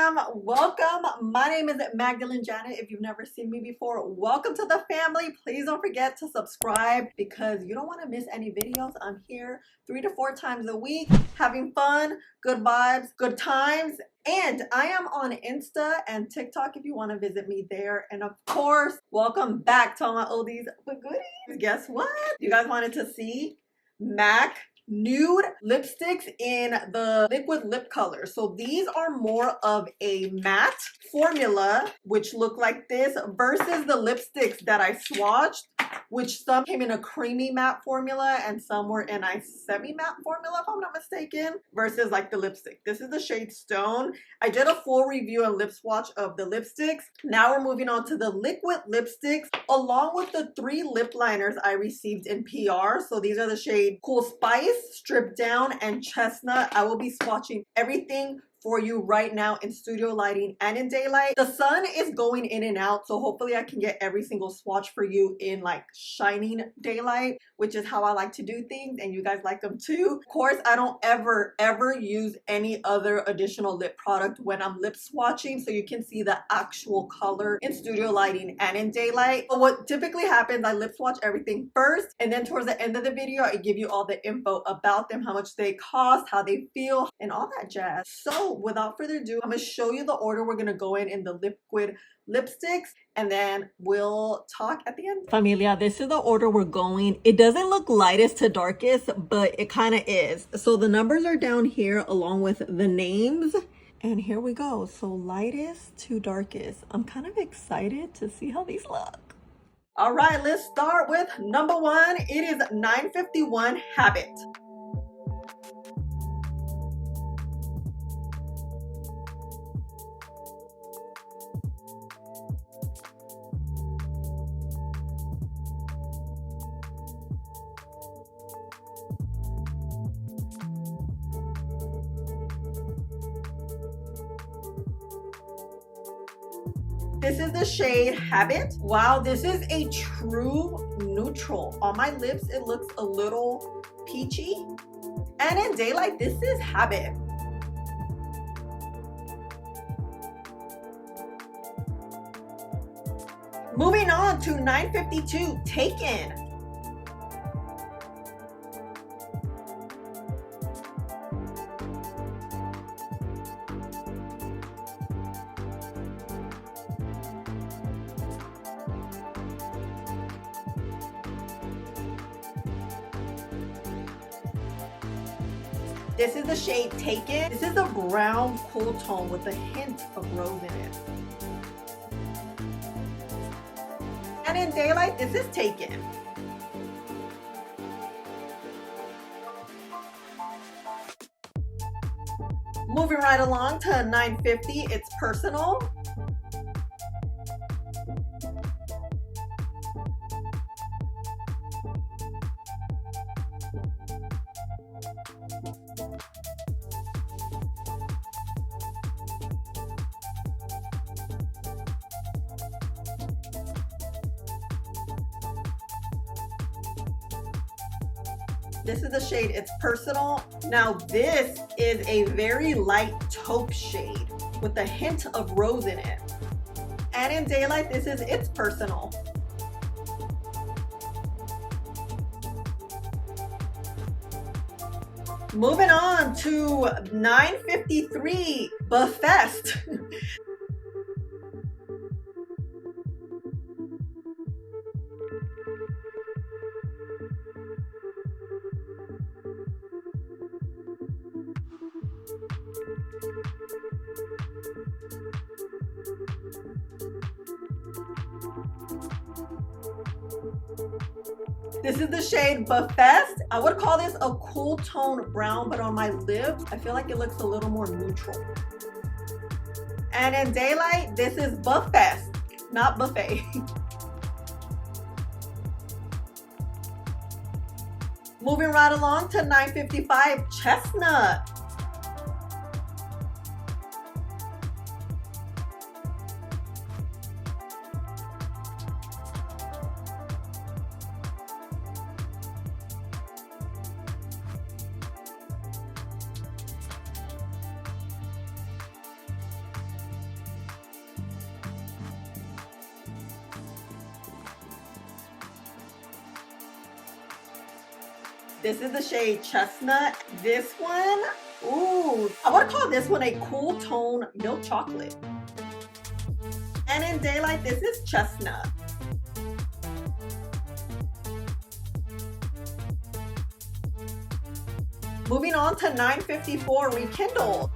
fam, welcome. My name is Magdalene Janet. If you've never seen me before, welcome to the family. Please don't forget to subscribe because you don't want to miss any videos. I'm here 3 to 4 times a week having fun, good vibes, good times. And I am on Insta and TikTok if you want to visit me there. And of course, welcome back to all my oldies but goodies. Guess what? You guys wanted to see MAC nude lipsticks in the liquid lip color. So these are more of a matte formula, which look like this, versus the lipsticks that I swatched, which some came in a creamy matte formula and some were in a semi-matte formula, if I'm not mistaken, versus like the lipstick. This is the shade Stone. I did a full review and lip swatch of the lipsticks. Now we're moving on to the liquid lipsticks, along with the 3 lip liners I received in PR. So these are the shade Cool Spice, Stripdown, and Chestnut. I will be swatching everything for you right now in studio lighting and in daylight. The sun is going in and out, so hopefully I can get every single swatch for you in like shining daylight, which is how I like to do things, and you guys like them too. Of course, I don't ever use any other additional lip product when I'm lip swatching, so you can see the actual color in studio lighting and in daylight. But what typically happens, I lip swatch everything first, and then towards the end of the video, I give you all the info about them, how much they cost, how they feel, and all that jazz. So without further ado, I'm going to show you the order we're going to go in the liquid lipsticks, and then we'll talk at the end. Familia, this is the order we're going. It doesn't look lightest to darkest, but it kind of is. So the numbers are down here along with the names, and here we go. So lightest to darkest. I'm kind of excited to see how these look. All right, let's start with number 1. It is 951 Habit. This is the shade Habit. Wow, this is a true neutral. On my lips, it looks a little peachy. And in daylight, this is Habit. Moving on to 952 Taken. This is the shade Taken. This is a brown cool tone with a hint of rose in it. And in daylight, this is Taken. Moving right along to 950, it's Personal. This is the shade It's Personal. Now this is a very light taupe shade with a hint of rose in it. And in daylight, this is It's Personal. Moving on to 953 Buffiest. This is the shade Buffiest. I would call this a cool tone brown, but on my lips, I feel like it looks a little more neutral. And in daylight, this is Buffiest, not buffet. Moving right along to 955 Chestnut. This is the shade Chestnut. This one, ooh, I would call this one a cool tone milk chocolate. And in daylight, this is Chestnut. Moving on to 954 Rekindled.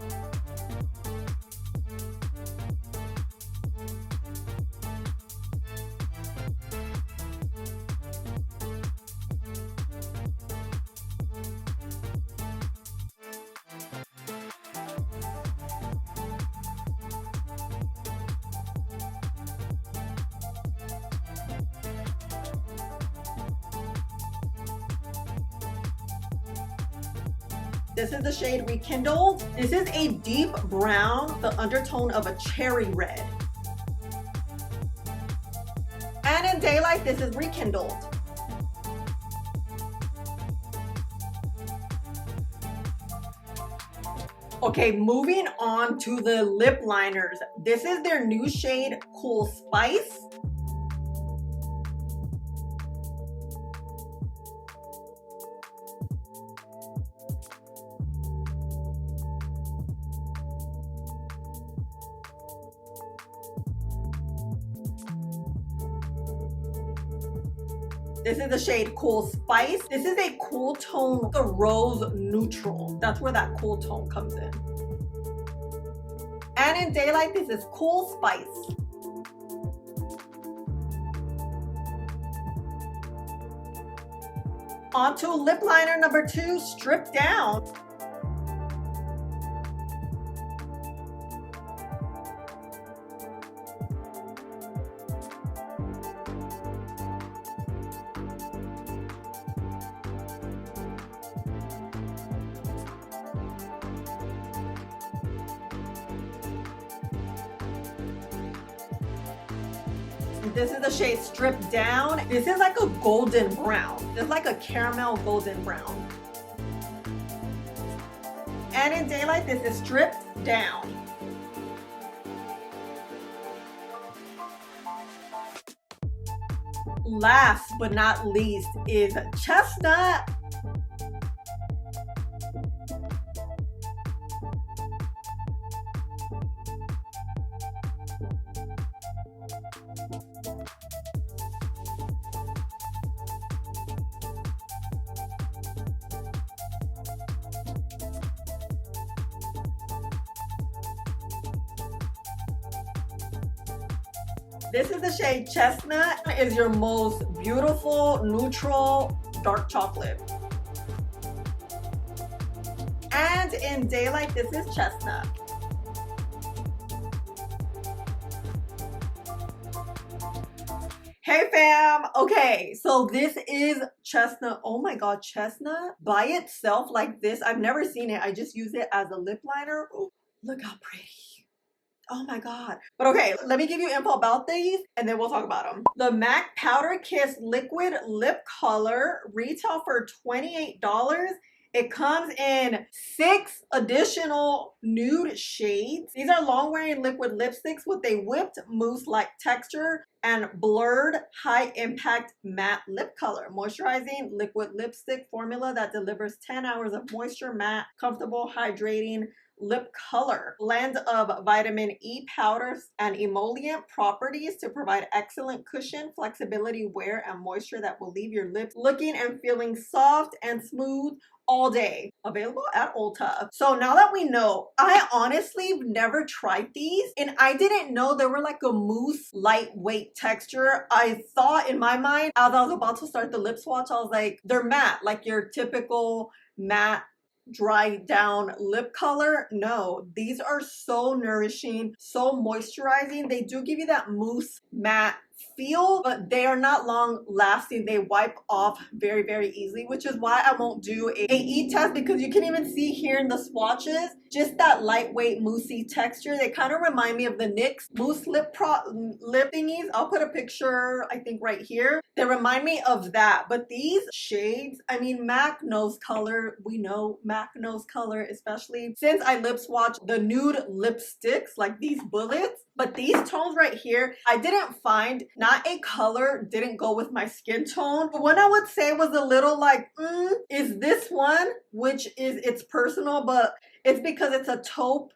This is the shade Rekindled. This is a deep brown, the undertone of a cherry red. And in daylight, this is Rekindled. Okay, moving on to the lip liners. This is their new shade Cool Spice. This is the shade Cool Spice. This is a cool tone, a rose neutral. That's where that cool tone comes in. And in daylight, this is Cool Spice. On to lip liner number 2, Stripdown. This is the shade Stripdown. This is like a golden brown. It's like a caramel golden brown. And in daylight, this is Stripped Down. Last but not least is Chestnut. This is the shade Chestnut. It is your most beautiful, neutral, dark chocolate. And in daylight, this is Chestnut. Hey fam! Okay, so this is Chestnut. Oh my god, Chestnut by itself like this. I've never seen it. I just use it as a lip liner. Ooh, look how pretty. Oh my god. But okay, let me give you info about these and then we'll talk about them. The MAC Powder Kiss Liquid Lip Color retail for $28. It comes in 6 additional nude shades. These are long-wearing liquid lipsticks with a whipped mousse-like texture and blurred high-impact matte lip color. Moisturizing liquid lipstick formula that delivers 10 hours of moisture, matte, comfortable, hydrating lip color. Blend of vitamin E powders and emollient properties to provide excellent cushion, flexibility, wear, and moisture that will leave your lips looking and feeling soft and smooth all day. Available at Ulta. So now that we know, I honestly never tried these and I didn't know they were like a mousse lightweight texture. I thought in my mind as I was about to start the lip swatch, I was like, they're matte, like your typical matte dry down lip color. No, these are so nourishing, so moisturizing. They do give you that mousse matte feel, but they are not long lasting. They wipe off very, very easily, which is why I won't do a E test, because you can even see here in the swatches just that lightweight moussey texture. They kind of remind me of the NYX mousse lip thingies. I'll put a picture, I think, right here. They remind me of that. But these shades, I mean, MAC knows color. We know MAC knows color, especially since I lip swatch the nude lipsticks, like these bullets. But these tones right here, I didn't find not a color, didn't go with my skin tone. But one I would say was a little like, is this one, which is, it's personal, but it's because it's a taupe,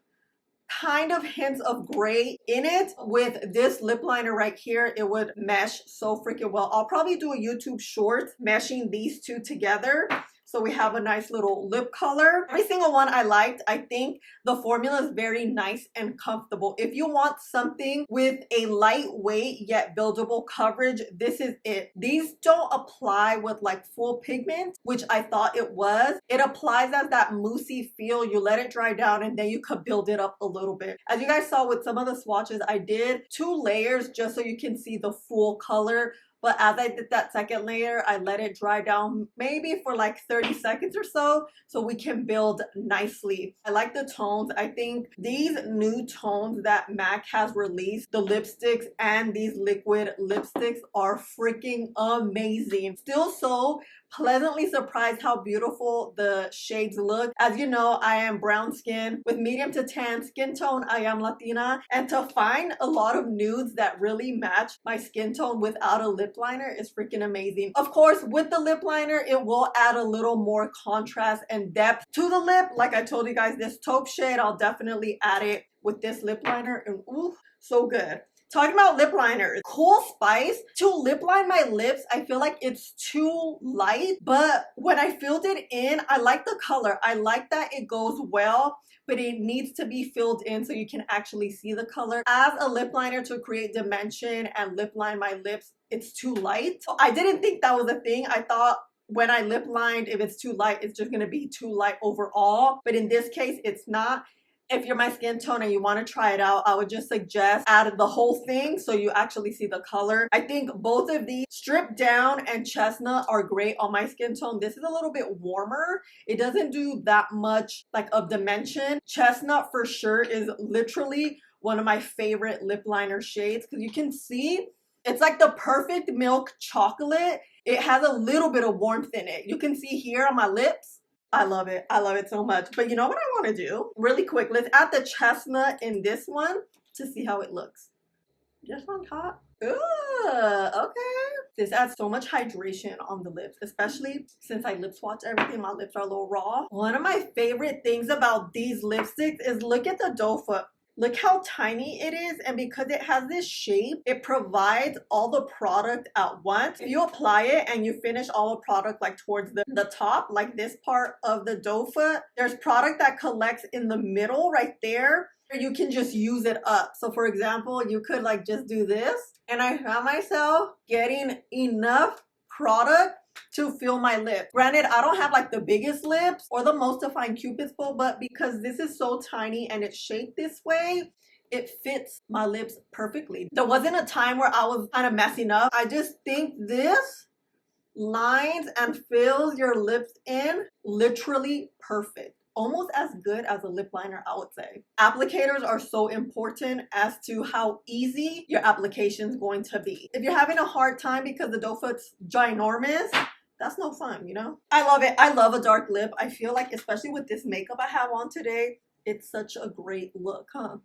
kind of hints of gray in it. With this lip liner right here, it would mesh so freaking well. I'll probably do a YouTube short meshing these two together. So we have a nice little lip color. Every single one I liked. I think the formula is very nice and comfortable. If you want something with a lightweight yet buildable coverage, this is it. These don't apply with like full pigment, which I thought it was. It applies as that moussey feel. You let it dry down and then you could build it up a little bit. As you guys saw with some of the swatches, I did 2 layers just so you can see the full color. But as I did that second layer, I let it dry down maybe for like 30 seconds or so we can build nicely. I like the tones. I think these new tones that MAC has released, the lipsticks and these liquid lipsticks, are freaking amazing. Still so pleasantly surprised how beautiful the shades look. As you know, I am brown skin with medium to tan skin tone. I am Latina, and to find a lot of nudes that really match my skin tone without a lip liner is freaking amazing. Of course, with the lip liner, it will add a little more contrast and depth to the lip. Like I told you guys, this taupe shade, I'll definitely add it with this lip liner, and ooh, so good. Talking about lip liners, Cool Spice, to lip line my lips, I feel like it's too light, but when I filled it in, I like the color. I like that it goes well, but it needs to be filled in so you can actually see the color. As a lip liner to create dimension and lip line my lips, it's too light. So I didn't think that was a thing. I thought when I lip lined, if it's too light, it's just gonna be too light overall. But in this case, it's not. If you're my skin tone and you want to try it out, I would just suggest add the whole thing so you actually see the color. I think both of these, Stripdown and Chestnut, are great on my skin tone. This is a little bit warmer. It doesn't do that much like of dimension. Chestnut for sure is literally one of my favorite lip liner shades because you can see it's like the perfect milk chocolate. It has a little bit of warmth in it. You can see here on my lips. I love it. I love it so much. But you know what I want to do? Really quick, let's add the Chestnut in this one to see how it looks. Just on top. Ooh, okay. This adds so much hydration on the lips, especially since I lip swatch everything. My lips are a little raw. One of my favorite things about these lipsticks is look at the doe foot. Look how tiny it is, and because it has this shape, it provides all the product at once. If you apply it and you finish all the product like towards the top, like this part of the doe foot, there's product that collects in the middle right there. You can just use it up. So for example, you could like just do this, and I found myself getting enough product to fill my lips. Granted, I don't have like the biggest lips or the most defined Cupid's bow, but because this is so tiny and it's shaped this way, it fits my lips perfectly. There wasn't a time where I was kind of messing up. I just think this lines and fills your lips in literally perfect. Almost as good as a lip liner, I would say. Applicators are so important as to how easy your application is going to be. If you're having a hard time because the doe foot's ginormous, that's no fun, you know? I love it. I love a dark lip. I feel like, especially with this makeup I have on today, it's such a great look, huh?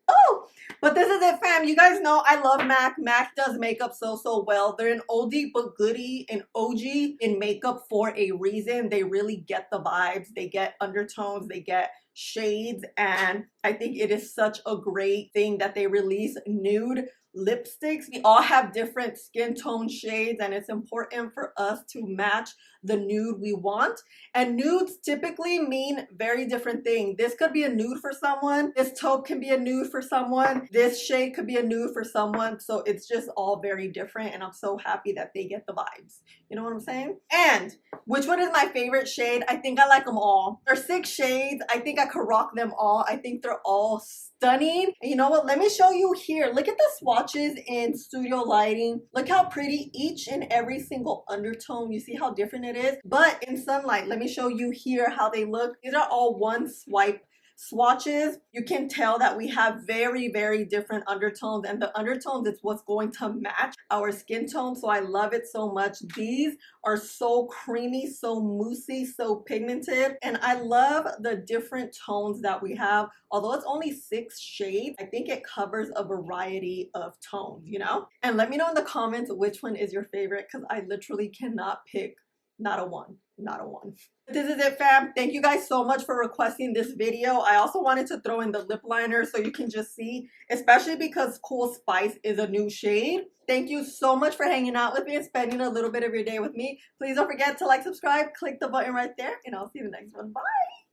Oh, but this is it, fam. You guys know I love MAC. MAC does makeup so well. They're an oldie but goodie, an OG in makeup for a reason. They really get the vibes. They get undertones. They get shades. And I think it is such a great thing that they release nude lipsticks. We all have different skin tone shades, and it's important for us to match the nude we want. And nudes typically mean very different things. This could be a nude for someone. This taupe can be a nude for someone. This shade could be a nude for someone. So it's just all very different, and I'm so happy that they get the vibes. You know what I'm saying? And which one is my favorite shade? I think I like them all. There's 6 shades. I think I could rock them all. I think they're all stunning. And you know what? Let me show you here. Look at the swatches in studio lighting. Look how pretty each and every single undertone. You see how different it is? But in sunlight, let me show you here how they look. These are all one swipe swatches, you can tell that we have very, very different undertones, and the undertones is what's going to match our skin tone. So I love it so much. These are so creamy, so moussey, so pigmented, and I love the different tones that we have. Although it's only 6 shades, I think it covers a variety of tones, you know? And let me know in the comments which one is your favorite, because I literally cannot pick not a one. Not a one. This is it, fam. Thank you guys so much for requesting this video. I also wanted to throw in the lip liner so you can just see, especially because Cool Spice is a new shade. Thank you so much for hanging out with me and spending a little bit of your day with me. Please don't forget to like, subscribe, click the button right there, and I'll see you in the next one. Bye.